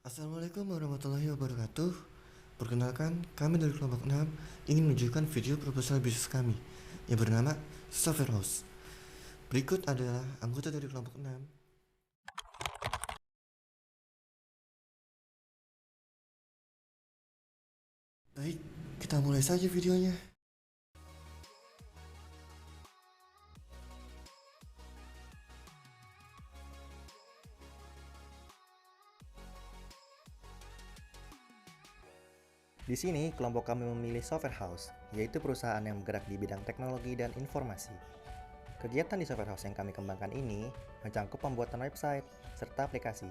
Assalamualaikum warahmatullahi wabarakatuh. Perkenalkan, kami dari kelompok 6 ingin menunjukkan video proposal bisnis kami yang bernama Software House. Berikut adalah anggota dari kelompok 6. Baik, kita mulai saja videonya. Di sini, kelompok kami memilih Software House, yaitu perusahaan yang bergerak di bidang teknologi dan informasi. Kegiatan di Software House yang kami kembangkan ini mencakup pembuatan website serta aplikasi.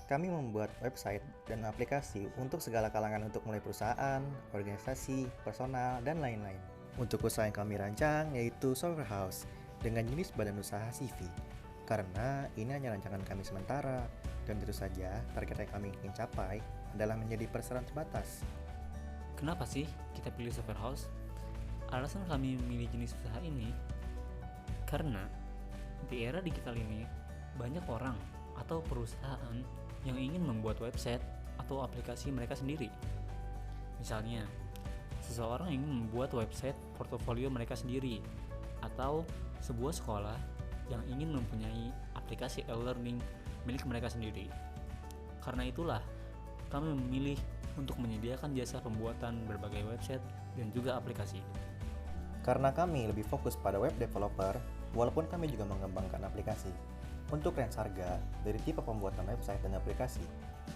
Kami membuat website dan aplikasi untuk segala kalangan untuk mulai perusahaan, organisasi, personal, dan lain-lain. Untuk usaha yang kami rancang yaitu Software House dengan jenis badan usaha CV. Karena ini hanya rancangan kami sementara, dan tentu saja target yang kami ingin capai adalah menjadi perseroan terbatas. Kenapa sih kita pilih software house? Alasan kami memilih jenis usaha ini karena di era digital ini banyak orang atau perusahaan yang ingin membuat website atau aplikasi mereka sendiri. Misalnya, seseorang ingin membuat website portofolio mereka sendiri, atau sebuah sekolah yang ingin mempunyai aplikasi e-learning milik mereka sendiri. Karena itulah kami memilih untuk menyediakan jasa pembuatan berbagai website dan juga aplikasi. Karena kami lebih fokus pada web developer, walaupun kami juga mengembangkan aplikasi. Untuk range harga dari tipe pembuatan website dan aplikasi,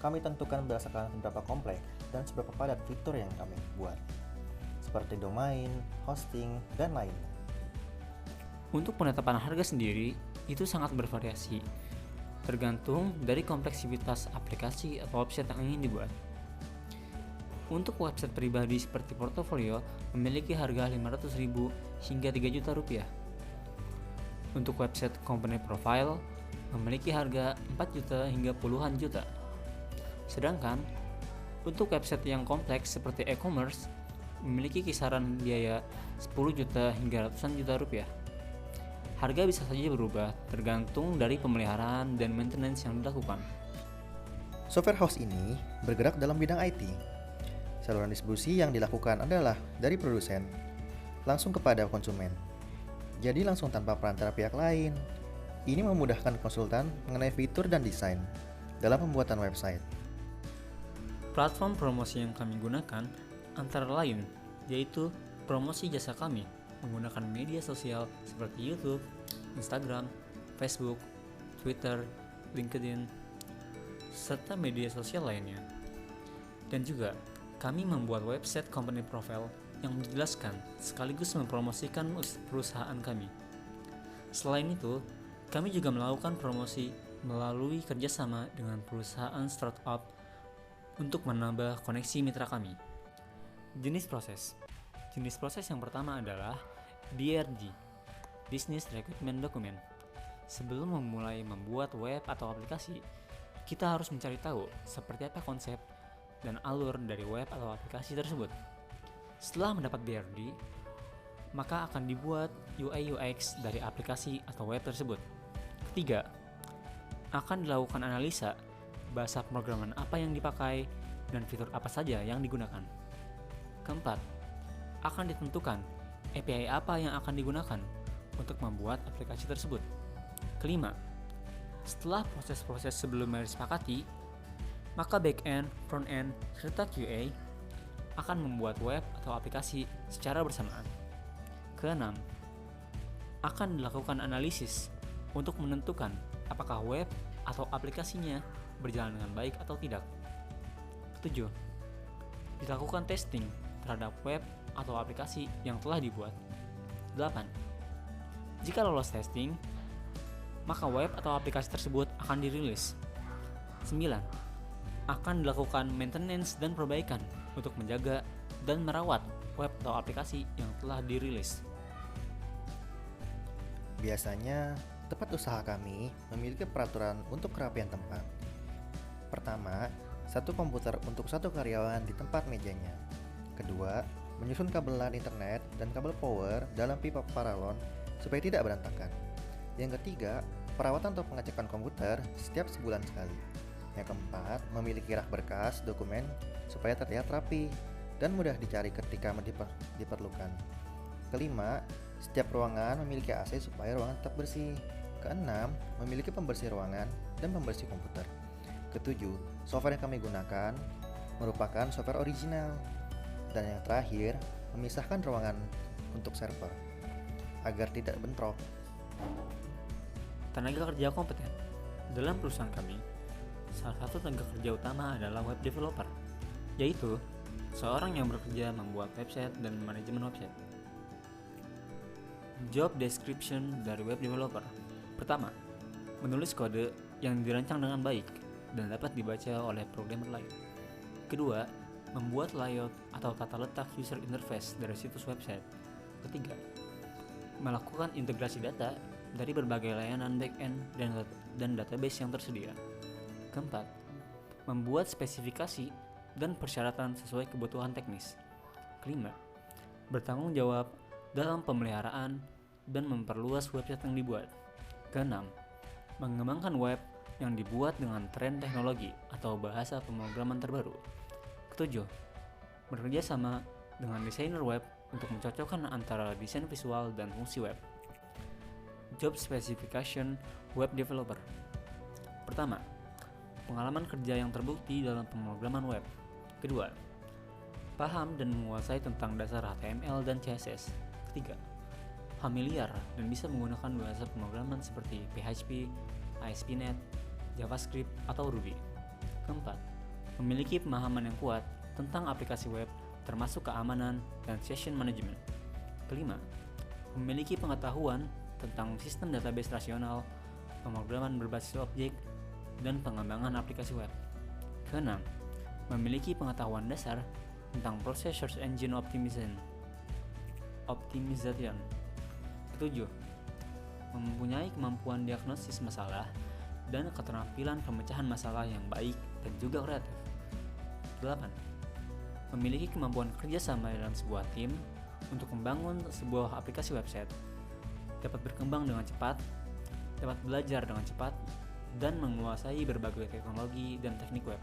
kami tentukan berdasarkan seberapa kompleks dan seberapa padat fitur yang kami buat, seperti domain, hosting, dan lain. Untuk penetapan harga sendiri itu sangat bervariasi, tergantung dari kompleksitas aplikasi atau website yang ingin dibuat. Untuk website pribadi seperti portofolio memiliki harga 500.000 hingga 3 juta rupiah. Untuk website company profile memiliki harga 4 juta hingga puluhan juta. Sedangkan untuk website yang kompleks seperti e-commerce memiliki kisaran biaya 10 juta hingga ratusan juta rupiah. Harga bisa saja berubah tergantung dari pemeliharaan dan maintenance yang dilakukan. Software House ini bergerak dalam bidang IT. Saluran distribusi yang dilakukan adalah dari produsen langsung kepada konsumen. Jadi langsung tanpa perantara pihak lain. Ini memudahkan konsultan mengenai fitur dan desain dalam pembuatan website. Platform promosi yang kami gunakan antara lain yaitu promosi jasa kami menggunakan media sosial seperti YouTube, Instagram, Facebook, Twitter, LinkedIn, serta media sosial lainnya. Dan juga kami membuat website company profile yang menjelaskan sekaligus mempromosikan perusahaan kami. Selain itu, kami juga melakukan promosi melalui kerjasama dengan perusahaan startup untuk menambah koneksi mitra kami. Jenis proses yang pertama adalah BRD, Business Requirement Document. Sebelum memulai membuat web atau aplikasi, kita harus mencari tahu seperti apa konsep dan alur dari web atau aplikasi tersebut. Setelah mendapat BRD, maka akan dibuat UI UX dari aplikasi atau web tersebut. Ketiga, akan dilakukan analisa bahasa pemrograman apa yang dipakai dan fitur apa saja yang digunakan. Keempat, akan ditentukan API apa yang akan digunakan untuk membuat aplikasi tersebut. Kelima, setelah proses-proses sebelumnya disepakati, maka back-end, front-end, serta QA akan membuat web atau aplikasi secara bersamaan. Keenam, akan dilakukan analisis untuk menentukan apakah web atau aplikasinya berjalan dengan baik atau tidak. Ketujuh, dilakukan testing terhadap web atau aplikasi yang telah dibuat. 8. Jika lolos testing, maka web atau aplikasi tersebut akan dirilis. 9. Akan dilakukan maintenance dan perbaikan untuk menjaga dan merawat web atau aplikasi yang telah dirilis. Biasanya, tempat usaha kami memiliki peraturan untuk kerapian tempat. Pertama, satu komputer untuk satu karyawan di tempat mejanya. Kedua, menyusun kabelan internet dan kabel power dalam pipa paralon supaya tidak berantakan. Yang ketiga, perawatan atau pengecekan komputer setiap sebulan sekali. Yang keempat, memiliki rak berkas, dokumen supaya terlihat rapi dan mudah dicari ketika diperlukan. Kelima, setiap ruangan memiliki AC supaya ruangan tetap bersih. Keenam, memiliki pembersih ruangan dan pembersih komputer. Ketujuh, software yang kami gunakan merupakan software original. Dan yang terakhir, memisahkan ruangan untuk server agar tidak bentrok. Tenaga kerja kompeten. Dalam perusahaan kami, salah satu tenaga kerja utama adalah web developer, yaitu seorang yang bekerja membuat website dan manajemen website. Job description dari web developer. Pertama, menulis kode yang dirancang dengan baik dan dapat dibaca oleh programmer lain. Kedua, membuat layout atau tata letak user interface dari situs website. Ketiga, melakukan integrasi data dari berbagai layanan back-end dan database yang tersedia. Keempat, membuat spesifikasi dan persyaratan sesuai kebutuhan teknis. Kelima, bertanggung jawab dalam pemeliharaan dan memperluas website yang dibuat. Keenam, mengembangkan web yang dibuat dengan tren teknologi atau bahasa pemrograman terbaru. Ketujuh, bekerja sama dengan desainer web untuk mencocokkan antara desain visual dan fungsi web. Job specification web developer. Pertama, pengalaman kerja yang terbukti dalam pemrograman web. Kedua, paham dan menguasai tentang dasar HTML dan CSS. Ketiga, familiar dan bisa menggunakan bahasa pemrograman seperti PHP, ASP.NET, JavaScript, atau Ruby. Keempat, memiliki pemahaman yang kuat tentang aplikasi web termasuk keamanan dan session management. Kelima, memiliki pengetahuan tentang sistem database rasional, pemrograman berbasis objek, dan pengembangan aplikasi web. Keenam, memiliki pengetahuan dasar tentang proses search engine optimization. Ketujuh, mempunyai kemampuan diagnosis masalah dan keterampilan pemecahan masalah yang baik dan juga kreatif. 8. Memiliki kemampuan kerjasama dalam sebuah tim untuk membangun sebuah aplikasi website, dapat berkembang dengan cepat, dapat belajar dengan cepat, dan menguasai berbagai teknologi dan teknik web.